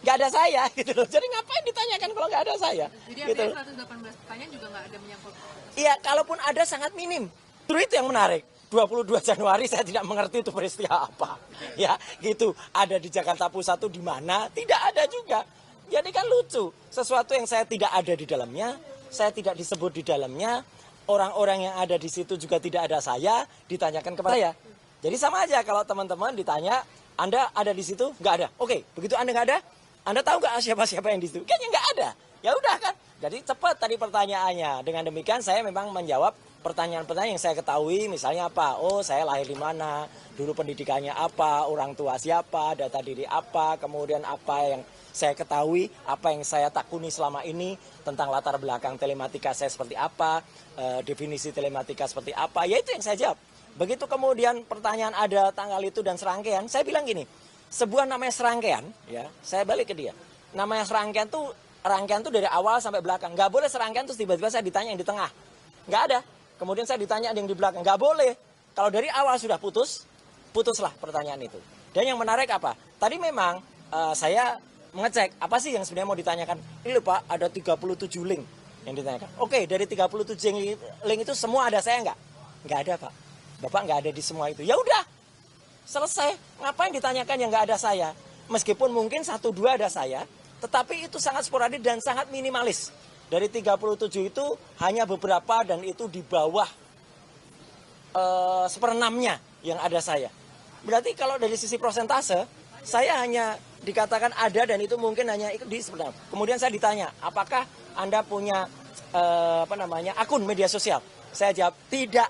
nggak ada saya gitu loh. Jadi ngapain ditanyakan kalau nggak ada saya? Jadi Gitu. artinya 118 pertanyaan juga nggak ada menyangkut. Iya, kalaupun ada sangat minim. Terus itu yang menarik. 22 Januari saya tidak mengerti itu peristiwa apa. Ya, gitu. Ada di Jakarta Pusat itu di mana? Tidak ada juga. Jadi kan lucu. Sesuatu yang saya tidak ada di dalamnya, saya tidak disebut di dalamnya, orang-orang yang ada di situ juga tidak ada saya, ditanyakan kepada saya. Jadi sama aja kalau teman-teman ditanya, Anda ada di situ? Nggak ada. Oke, begitu Anda nggak ada, Anda tahu nggak siapa-siapa yang di situ? Kayaknya nggak ada. Ya udah kan. Jadi cepat tadi pertanyaannya. Dengan demikian saya memang menjawab pertanyaan-pertanyaan yang saya ketahui, misalnya apa? Oh, saya lahir di mana? Dulu pendidikannya apa? Orang tua siapa? Data diri apa? Kemudian apa yang saya ketahui, apa yang saya takuni selama ini tentang latar belakang telematika saya seperti apa, definisi telematika seperti apa, ya itu yang saya jawab. Begitu kemudian pertanyaan ada tanggal itu dan serangkaian, saya bilang gini, sebuah namanya serangkaian, ya, saya balik ke dia. Namanya serangkaian tuh, rangkaian tuh dari awal sampai belakang. Nggak boleh serangkaian terus tiba-tiba saya ditanya yang di tengah. Nggak ada. Kemudian saya ditanya yang di belakang. Nggak boleh. Kalau dari awal sudah putus, putuslah pertanyaan itu. Dan yang menarik apa? Tadi memang saya mengecek apa sih yang sebenarnya mau ditanyakan. Ini loh Pak, ada 37 link yang ditanyakan. Oke, dari 37 link itu semua ada saya nggak? Nggak ada Pak. Bapak nggak ada di semua itu. Ya udah, selesai. Ngapain ditanyakan yang nggak ada saya? Meskipun mungkin 1-2 ada saya, tetapi itu sangat sporadik dan sangat minimalis. Dari 37 itu hanya beberapa dan itu di bawah 1/6-nya yang ada saya. Berarti kalau dari sisi prosentase, saya hanya dikatakan ada dan itu mungkin hanya di 1/6. Kemudian saya ditanya, apakah Anda punya akun media sosial? Saya jawab, tidak.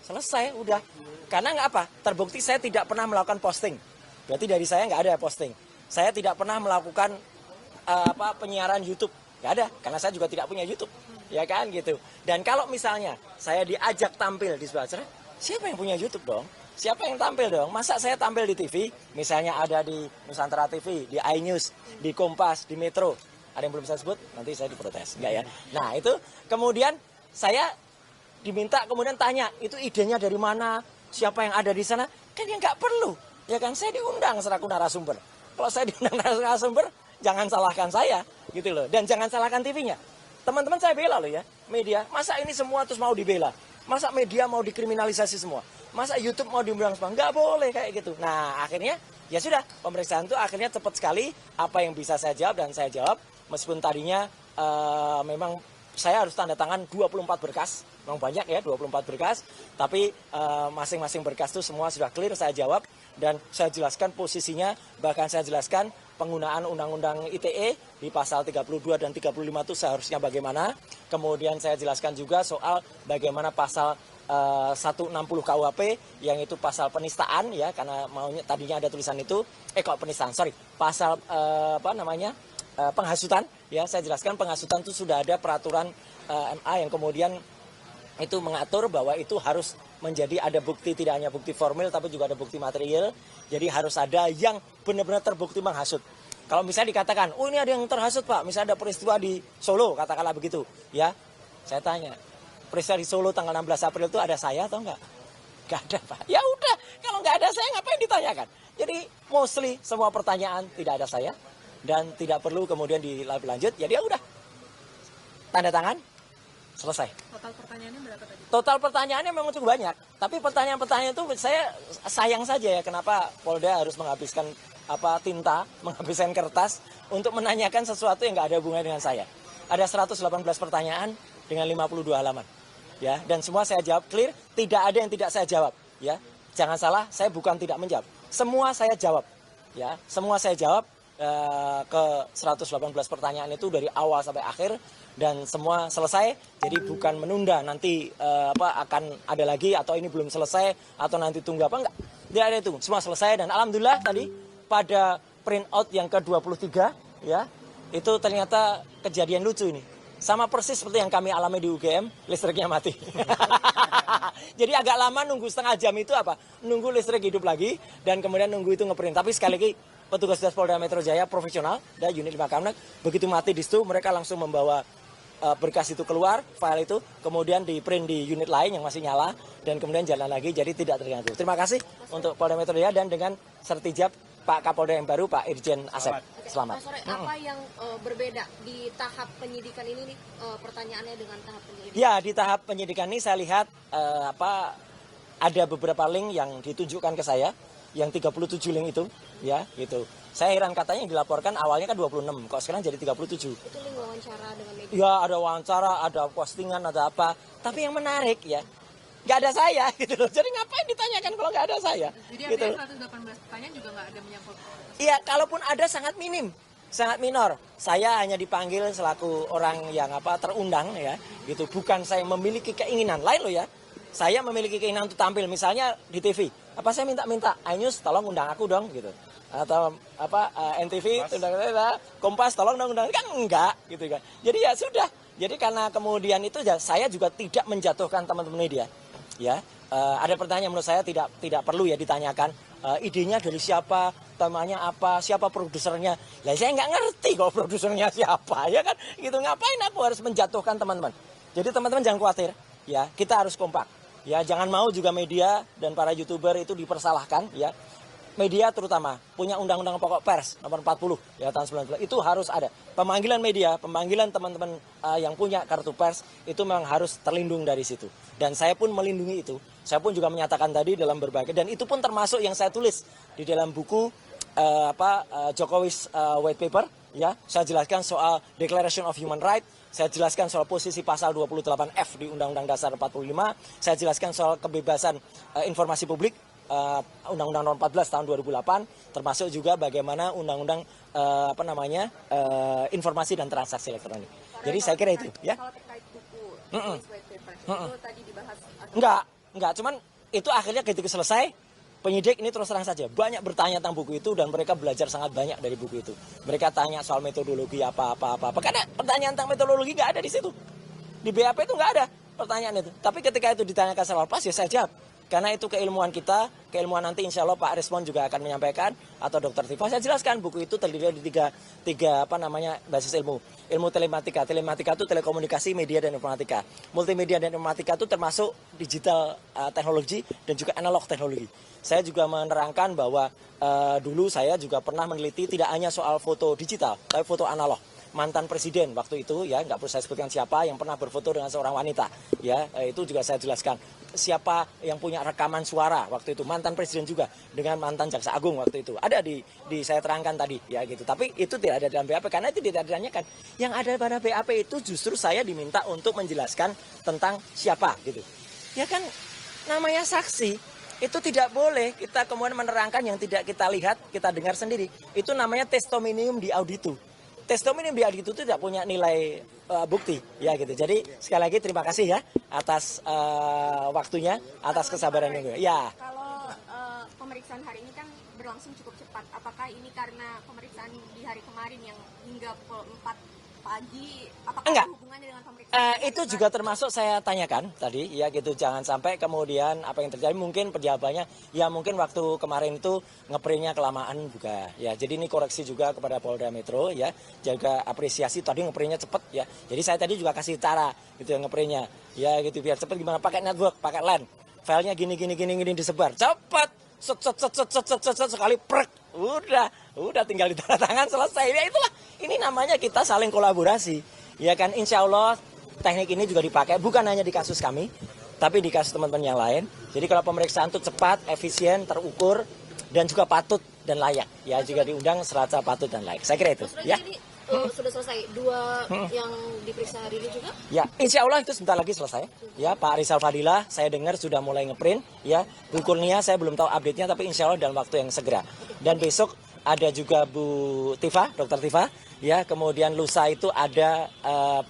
Selesai, udah. Karena nggak apa? Terbukti saya tidak pernah melakukan posting. Berarti dari saya nggak ada posting. Saya tidak pernah melakukan penyiaran YouTube. Nggak ada, karena saya juga tidak punya YouTube. Ya kan gitu. Dan kalau misalnya saya diajak tampil di sebelah sana, siapa yang punya YouTube dong? Siapa yang tampil dong? Masa saya tampil di TV? Misalnya ada di Nusantara TV, di iNews, di Kompas, di Metro. Ada yang belum saya sebut? Nanti saya diprotes. Enggak ya? Nah itu kemudian saya diminta kemudian tanya, itu idenya dari mana? Siapa yang ada di sana? Kan ya nggak perlu. Ya kan saya diundang selaku narasumber. Kalau saya diundang narasumber, jangan salahkan saya gitu loh. Dan jangan salahkan TV-nya. Teman-teman saya bela loh ya, media. Masa ini semua terus mau dibela? Masa media mau dikriminalisasi semua? Masa YouTube mau diundang semua? Nggak boleh kayak gitu. Nah akhirnya ya sudah, pemeriksaan itu akhirnya cepat sekali. Apa yang bisa saya jawab dan saya jawab. Meskipun tadinya memang saya harus tanda tangan 24 berkas. Memang banyak ya 24 berkas. Tapi masing-masing berkas itu semua sudah clear saya jawab. Dan saya jelaskan posisinya, bahkan saya jelaskan penggunaan Undang-Undang ITE di pasal 32 dan 35 itu seharusnya bagaimana. Kemudian saya jelaskan juga soal bagaimana pasal 160 KUHP yang itu pasal penistaan ya, karena maunya tadinya ada tulisan itu penistaan, pasal penghasutan ya. Saya jelaskan penghasutan itu sudah ada peraturan MA yang kemudian itu mengatur bahwa itu harus menjadi ada bukti, tidak hanya bukti formil tapi juga ada bukti material. Jadi harus ada yang benar-benar terbukti menghasut. Kalau misalnya dikatakan, oh ini ada yang terhasut Pak, misalnya ada peristiwa di Solo, katakanlah begitu, ya. Saya tanya, peristiwa di Solo tanggal 16 April itu ada saya atau enggak? Enggak ada Pak. Ya udah, kalau enggak ada saya ngapain ditanyakan? Jadi mostly semua pertanyaan tidak ada saya dan tidak perlu kemudian dilanjut. Jadi ya udah, tanda tangan, selesai. Total pertanyaannya berapa tadi? Total pertanyaannya memang cukup banyak. Tapi pertanyaan-pertanyaan itu saya sayang saja ya kenapa Polda harus menghabiskan tinta, menghabiskan kertas untuk menanyakan sesuatu yang nggak ada hubungannya dengan saya. Ada 118 pertanyaan dengan 52 halaman. Ya, dan semua saya jawab clear, tidak ada yang tidak saya jawab, ya. Jangan salah, saya bukan tidak menjawab. Semua saya jawab. Ya, semua saya jawab ke 118 pertanyaan itu dari awal sampai akhir. Dan semua selesai, jadi bukan menunda nanti akan ada lagi atau ini belum selesai atau nanti tunggu apa, enggak. Tidak ada itu, semua selesai dan alhamdulillah tadi pada print out yang ke-23 ya, itu ternyata kejadian lucu ini. Sama persis seperti yang kami alami di UGM, listriknya mati. Jadi agak lama nunggu setengah jam itu nunggu listrik hidup lagi dan kemudian nunggu itu ngeprint. Tapi sekali lagi petugas Polda Metro Jaya profesional dan unit 5 Kamnek, begitu mati di situ mereka langsung membawa berkas itu keluar, file itu, kemudian di print di unit lain yang masih nyala, dan kemudian jalan lagi, jadi tidak terganggu. Terima kasih untuk Polda Metro Jaya dan dengan sertijab Pak Kapolda yang baru, Pak Irjen Asep. Selamat. Mas Roy, apa yang berbeda di tahap penyidikan ini nih, pertanyaannya dengan tahap penyidikan? Ya, di tahap penyidikan ini saya lihat ada beberapa link yang ditunjukkan ke saya, yang 37 link itu, ya gitu. Saya heran, katanya yang dilaporkan awalnya kan 26, kok sekarang jadi 37. Itu link wawancara dengan media? Ya, ada wawancara, ada postingan, ada apa. Tapi yang menarik ya, nggak ada saya gitu loh. Jadi ngapain ditanyakan kalau nggak ada saya? Jadi Gitu. artinya 118 pertanyaan juga nggak ada menyangkut. Iya, kalaupun ada sangat minim, sangat minor. Saya hanya dipanggil selaku orang yang terundang ya, gitu. Bukan saya memiliki keinginan lain loh ya. Saya memiliki keinginan untuk tampil, misalnya di TV. Apa saya minta iNews tolong undang aku dong gitu. Atau NTV undang Kompas tolong dong undang, kan enggak gitu kan. Jadi ya sudah. Jadi karena kemudian itu ya, saya juga tidak menjatuhkan teman-teman media. Ya, ada pertanyaan menurut saya tidak perlu ya ditanyakan idenya dari siapa, temanya apa, siapa produsernya. Lah saya nggak ngerti kalau produsernya siapa, ya kan? Gitu, ngapain aku harus menjatuhkan teman-teman? Jadi teman-teman jangan khawatir, ya kita harus kompak. Ya jangan mau juga media dan para YouTuber itu dipersalahkan, ya. Media terutama punya undang-undang pokok pers nomor 40 ya tahun 19 itu harus ada. Pemanggilan media, pemanggilan teman-teman yang punya kartu pers itu memang harus terlindung dari situ. Dan saya pun melindungi itu. Saya pun juga menyatakan tadi dalam berbagai, dan itu pun termasuk yang saya tulis di dalam buku Jokowi's White Paper ya. Saya jelaskan soal Declaration of Human Rights, saya jelaskan soal posisi pasal 28F di Undang-Undang Dasar 45, saya jelaskan soal kebebasan informasi publik, Undang-Undang Nomor 14 tahun 2008, termasuk juga bagaimana Undang-Undang informasi dan transaksi elektronik. Jadi saya kira itu ya. Kalau terkait buku White Paper itu tadi dibahas Enggak, cuman itu akhirnya ketika selesai, penyidik ini terus terang saja banyak bertanya tentang buku itu, dan mereka belajar sangat banyak dari buku itu. Mereka tanya soal metodologi apa. Karena pertanyaan tentang metodologi nggak ada di situ. Di BAP itu nggak ada pertanyaan itu. Tapi ketika itu ditanyakan secara lepas ya saya jawab. Karena itu keilmuan kita, keilmuan nanti insya Allah Pak Rismon juga akan menyampaikan, atau Dr. Tifa. Saya jelaskan buku itu terdiri dari tiga basis ilmu. Ilmu telematika. Telematika itu telekomunikasi, media, dan informatika. Multimedia dan informatika itu termasuk digital teknologi dan juga analog teknologi. Saya juga menerangkan bahwa dulu saya juga pernah meneliti tidak hanya soal foto digital, tapi foto analog. Mantan presiden waktu itu ya, nggak perlu saya sebutkan siapa, yang pernah berfoto dengan seorang wanita ya, itu juga saya jelaskan. Siapa yang punya rekaman suara waktu itu, mantan presiden juga dengan mantan jaksa agung waktu itu, ada di saya terangkan tadi ya gitu. Tapi itu tidak ada dalam BAP karena itu tidak ditanyakan. Yang ada pada BAP itu justru saya diminta untuk menjelaskan tentang siapa gitu ya kan. Namanya saksi itu tidak boleh kita kemudian menerangkan yang tidak kita lihat, kita dengar sendiri. Itu namanya testimonium di auditu. Testimonium di auditu itu tidak punya nilai bukti ya gitu. Jadi sekali lagi terima kasih ya atas waktunya, atas kesabarannya. Ya. Kalau pemeriksaan hari ini kan berlangsung cukup cepat. Apakah ini karena pemeriksaan di hari kemarin yang hingga pukul 4 pagi? Apakah Enggak. ada hubungannya dengan pemeriksaan? Itu juga termasuk saya tanyakan tadi ya gitu. Jangan sampai kemudian apa yang terjadi, mungkin penjawabannya ya mungkin waktu kemarin itu ngeprintnya kelamaan juga ya. Jadi ini koreksi juga kepada Polda Metro ya, jaga apresiasi tadi ngeprintnya cepet ya. Jadi saya tadi juga kasih cara gitu ya ngeprintnya ya gitu, biar cepet. Gimana pakai network, pakai LAN, filenya gini disebar cepet, set sekali prek, udah tinggal ditandatangan selesai ya. Itulah, ini namanya kita saling kolaborasi ya kan. Insya Allah teknik ini juga dipakai bukan hanya di kasus kami, tapi di kasus teman-teman yang lain. Jadi kalau pemeriksaan itu cepat, efisien, terukur, dan juga patut dan layak ya, juga diundang serasa patut dan layak. Saya kira itu ya. Ini sudah selesai dua yang diperiksa hari ini juga? Ya, insya Allah itu sebentar lagi selesai. Ya, Pak Rizal Fadila, saya dengar sudah mulai ngeprint. Ya, Bu Kurnia saya belum tahu update-nya, tapi insya Allah dalam waktu yang segera. Dan besok ada juga Bu Tifa, Dr. Tifa. Ya, kemudian lusa itu ada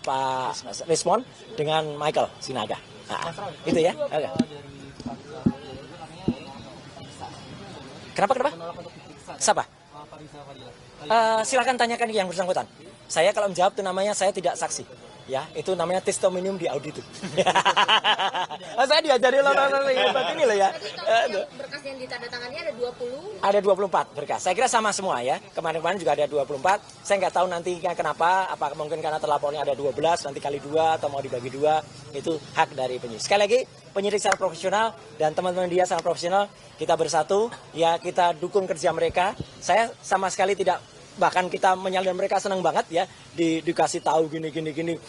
Pak Rismon dengan Michael Sinaga. Nah, itu ya. Kenapa? Siapa? Silakan tanyakan yang bersangkutan. Saya kalau menjawab itu namanya saya tidak saksi. Ya, itu namanya testimonium di audit. Saya diajari orang-orang yang hebat ini loh ya. Berkas yang ditandatangani ada 20. Ada 24 berkas. Saya kira sama semua ya. Kemarin-kemarin juga ada 24. Saya nggak tahu nantinya kenapa. Apa mungkin karena terlapornya ada 12, nanti kali 2 atau mau dibagi 2. Itu hak dari penyidik. Sekali lagi, penyidik sangat profesional dan teman-teman dia sangat profesional. Kita bersatu, ya kita dukung kerja mereka. Saya sama sekali tidak, bahkan kita menyalin mereka senang banget ya dikasih tahu gini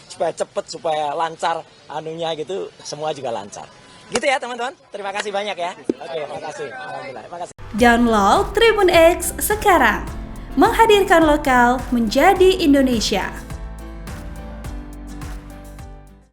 supaya cepet, supaya lancar anunya gitu, semua juga lancar. Gitu ya teman-teman. Terima kasih banyak ya. Oke, makasih. Alhamdulillah. Makasih. Download Tribun X sekarang. Menghadirkan lokal menjadi Indonesia.